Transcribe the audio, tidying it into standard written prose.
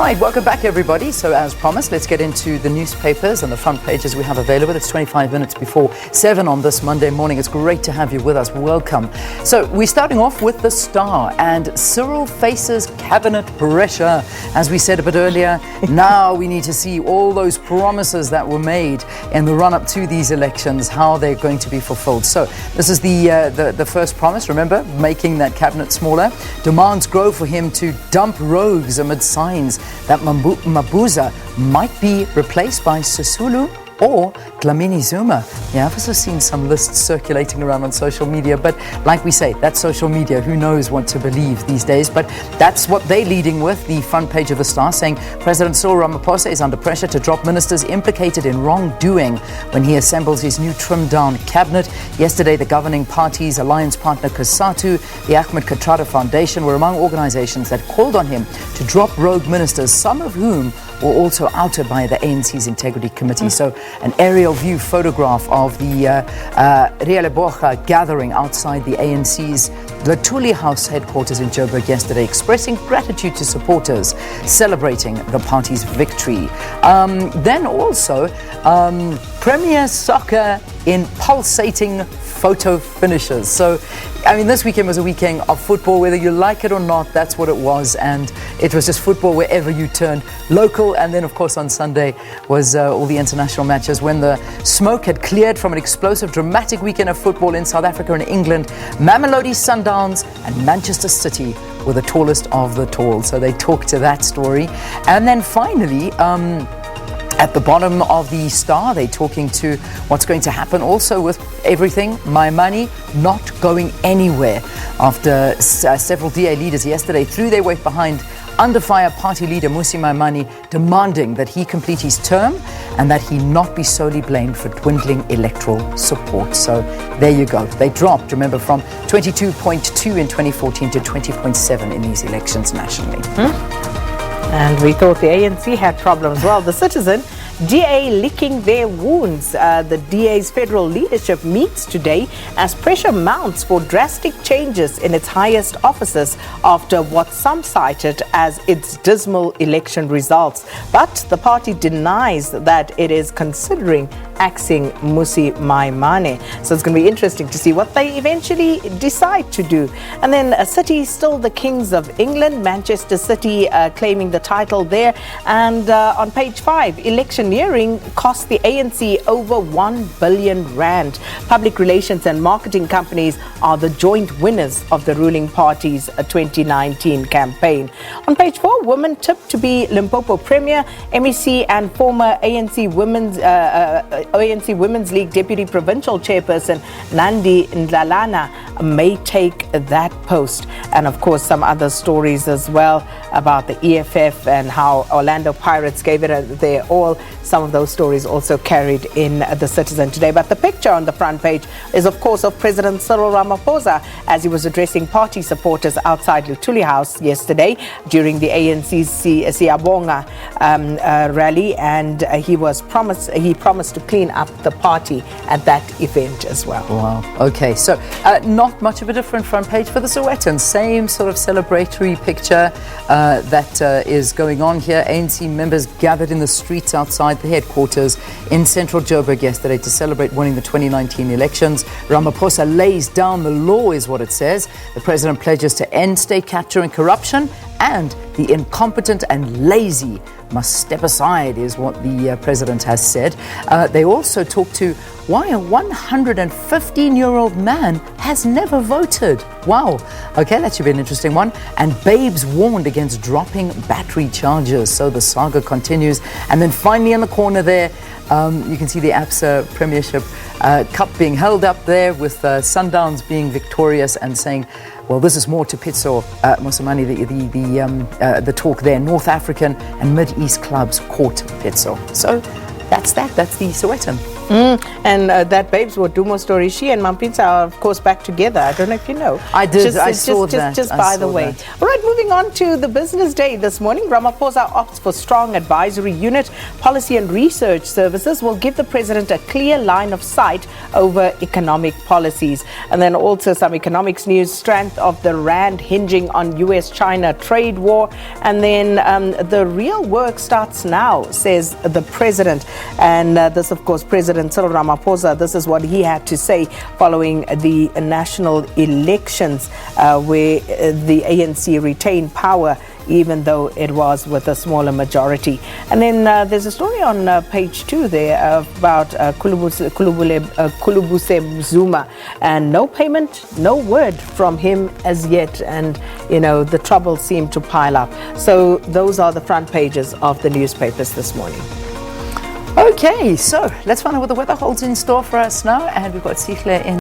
Right, welcome back everybody. So as promised, let's get into the newspapers and the front pages we have available. It's 25 minutes before 7 on this Monday morning. It's great to have you with us. Welcome. So we're starting off with the Star, and Cyril faces cabinet pressure. As we said a bit earlier, now we need to see all those promises that were made in the run-up to these elections, how they're going to be fulfilled. So this is the first promise, remember, making that cabinet smaller. Demands grow for him to dump rogues amid signs that Mabuza might be replaced by Sisulu or Dlamini Zuma. Yeah, I've also seen some lists circulating around on social media, but like we say, that's social media. Who knows what to believe these days? But that's what they're leading with, the front page of the Star, saying President Cyril Ramaphosa is under pressure to drop ministers implicated in wrongdoing when he assembles his new trimmed-down cabinet. Yesterday, the governing party's alliance partner COSATU, the Ahmed Kathrada Foundation, were among organizations that called on him to drop rogue ministers, some of whom were also outed by the ANC's Integrity Committee. So an aerial view photograph of the Rialebocha gathering outside the ANC's Latuli House headquarters in Joburg yesterday, expressing gratitude to supporters, celebrating the party's victory. Then also, Premier Soccer in pulsating photo finishes. So, I mean, this weekend was a weekend of football, whether you like it or not. That's what it was, and it was just football wherever you turned, local, and then of course on Sunday was all the international matches. When the smoke had cleared from an explosive, dramatic weekend of football in South Africa and England, Mamelodi Sundowns and Manchester City were the tallest of the tall. So they talked to that story. And then finally, at the bottom of the Star, they're talking to what's going to happen also with everything, my money, not going anywhere. After several DA leaders yesterday threw their weight behind under fire party leader Mmusi Maimane, demanding that he complete his term and that he not be solely blamed for dwindling electoral support. So there you go. They dropped, remember, from 22.2 in 2014 to 20.7 in these elections nationally. And we thought the ANC had problems. Well, the Citizen, DA licking their wounds. The DA's federal leadership meets today as pressure mounts for drastic changes in its highest offices after what some cited as its dismal election results. But the party denies that it is considering axing Mmusi Maimane. So it's going to be interesting to see what they eventually decide to do. And then City still the kings of England. Manchester City claiming the title there. And on page 5, electioneering cost the ANC over 1 billion rand. Public relations and marketing companies are the joint winners of the ruling party's 2019 campaign. On page 4, women tipped to be Limpopo Premier. MEC and former ANC Women's League Deputy Provincial Chairperson Nandi Ndlalana may take that post. And of course, some other stories as well about the EFF and how Orlando Pirates gave it their all. Some of those stories also carried in the Citizen today. But the picture on the front page is, of course, of President Cyril Ramaphosa as he was addressing party supporters outside Lutuli House yesterday during the ANC's Siyabonga rally, and he promised to clean up the party at that event as well. Wow. Okay, so not much of a different front page for the Sowetan. Same sort of celebratory picture that is going on here. ANC members gathered in the streets outside the headquarters in central Joburg yesterday to celebrate winning the 2019 elections. Ramaphosa lays down the law, is what it says. The president pledges to end state capture and corruption, and the incompetent and lazy must step aside, is what the president has said. They also talk to why a 115-year-old man has never voted. Wow. Okay, that should be an interesting one. And babes warned against dropping battery chargers. So the saga continues. And then finally in the corner there, you can see the ABSA Premiership Cup being held up there with Sundowns being victorious and saying, well, this is more to Pitso Mosamani, the talk there. North African and Mid-East clubs caught Pitso. So that's that. That's the Sowetan. And that Babes Wodumo story, she and Mampinsa are, of course, back together. I don't know if you know. I did. I saw that. Just by the way. All right, moving on to the business day this morning. Ramaphosa opts for strong advisory unit. Policy and research services will give the president a clear line of sight over economic policies. And then also some economics news, strength of the rand hinging on US-China trade war. And then the real work starts now, says the president. And this, of course, President Cyril Ramaphosa, this is what he had to say following the national elections where the ANC retained power, even though it was with a smaller majority. And then there's a story on page 2 there about Kulubuse Zuma, and no payment, no word from him as yet, and you know the troubles seem to pile up. So those are the front pages of the newspapers this morning. Okay, so let's find out what the weather holds in store for us now, and we've got Sihle in